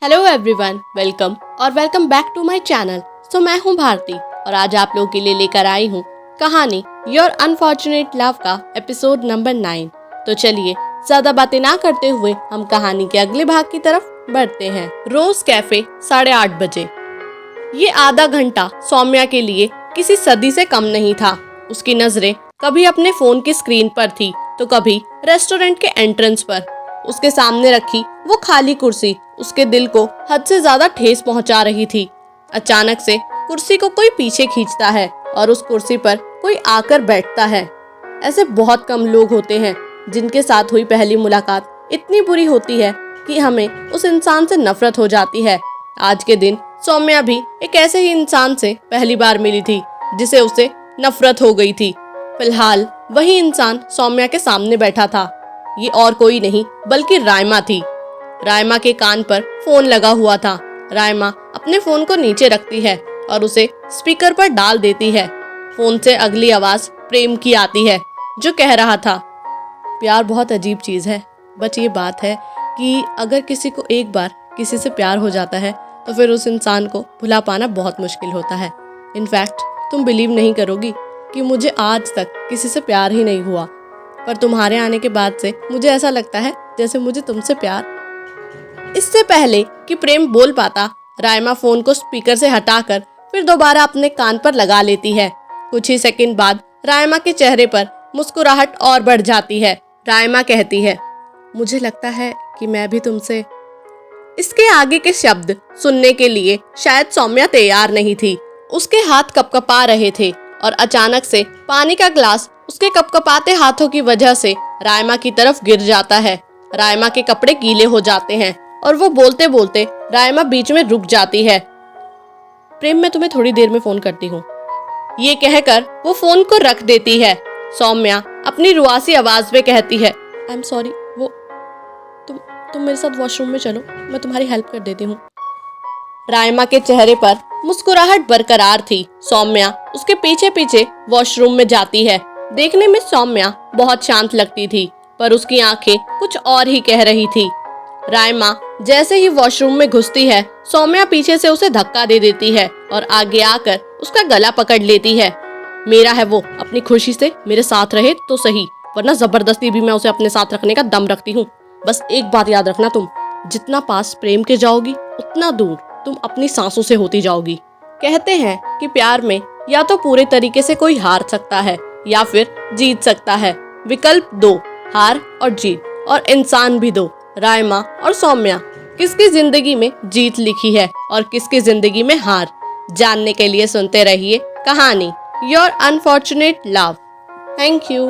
Hello everyone, welcome back to my channel. मैं हूँ भारती और आज आप लोगों के लिए लेकर आई हूँ कहानी योर अनफॉर्चुनेट लव का एपिसोड नंबर 9। तो चलिए ज्यादा बातें ना करते हुए हम कहानी के अगले भाग की तरफ बढ़ते हैं। रोज कैफे 8:30 बजे। ये आधा घंटा सौम्या के लिए किसी सदी से कम नहीं था। उसकी नजरें कभी अपने फोन की स्क्रीन पर थी तो कभी रेस्टोरेंट के एंट्रेंस पर। उसके सामने रखी वो खाली कुर्सी उसके दिल को हद से ज्यादा ठेस पहुंचा रही थी। अचानक से कुर्सी को कोई पीछे खींचता है और उस कुर्सी पर कोई आकर बैठता है। ऐसे बहुत कम लोग होते हैं जिनके साथ हुई पहली मुलाकात इतनी बुरी होती है कि हमें उस इंसान से नफरत हो जाती है। आज के दिन सौम्या भी एक ऐसे ही इंसान से पहली बार मिली थी जिसे उसे नफरत हो गई थी। फिलहाल वही इंसान सौम्या के सामने बैठा था। ये और कोई नहीं बल्कि रायमा थी। रायमा के कान पर फोन लगा हुआ था। रायमा अपने फोन को नीचे रखती है और उसे स्पीकर पर डाल देती है। फोन से अगली आवाज प्रेम की आती है जो कह रहा था, प्यार बहुत अजीब चीज है, बट ये बात है कि अगर किसी को एक बार किसी से प्यार हो जाता है तो फिर उस इंसान को भुला पाना बहुत मुश्किल होता है। इनफैक्ट तुम बिलीव नहीं करोगी कि मुझे आज तक किसी से प्यार ही नहीं हुआ, पर तुम्हारे आने के बाद से मुझे ऐसा लगता है जैसे मुझे तुमसे प्यार। इससे पहले कि प्रेम बोल पाता, रायमा फोन को स्पीकर से हटाकर फिर दोबारा अपने कान पर लगा लेती है। कुछ ही सेकंड बाद रायमा के चेहरे पर मुस्कुराहट और बढ़ जाती है। रायमा कहती है, मुझे लगता है कि मैं भी तुमसे। इसके आगे के शब्द सुनने के लिए शायद सौम्या तैयार नहीं थी। उसके हाथ कपकपा रहे थे और अचानक से पानी का ग्लास उसके कपकपाते हाथों की वजह से रायमा की तरफ गिर जाता है। रायमा के कपड़े गीले हो जाते हैं और वो बोलते बोलते रायमा बीच में रुक जाती है। प्रेम, मैं तुम्हें थोड़ी देर में फोन करती हूँ। ये कहकर वो फोन को रख देती है। सौम्या अपनी रुआसी आवाज में कहती है, आई एम सॉरी, वो तुम मेरे साथ वॉशरूम में चलो, मैं तुम्हारी हेल्प कर देती हूँ। रायमा के चेहरे पर मुस्कुराहट बरकरार थी। सौम्या उसके पीछे पीछे वॉशरूम में जाती है। देखने में सौम्या बहुत शांत लगती थी, पर उसकी आंखें कुछ और ही कह रही थी। रायमा जैसे ही वॉशरूम में घुसती है, सौम्या पीछे से उसे धक्का दे देती है और आगे आकर उसका गला पकड़ लेती है। मेरा है वो, अपनी खुशी से मेरे साथ रहे तो सही, वरना जबरदस्ती भी मैं उसे अपने साथ रखने का दम रखती हूँ। बस एक बात याद रखना, तुम जितना पास प्रेम के जाओगी उतना दूर तुम अपनी सांसों से होती जाओगी। कहते हैं कि प्यार में या तो पूरे तरीके से कोई हार सकता है या फिर जीत सकता है। विकल्प दो, हार और जीत, और इंसान भी दो। रायमा और सौम्या, किसकी जिंदगी में जीत लिखी है और किसकी जिंदगी में हार? जानने के लिए सुनते रहिए कहानी your unfortunate love. Thank you.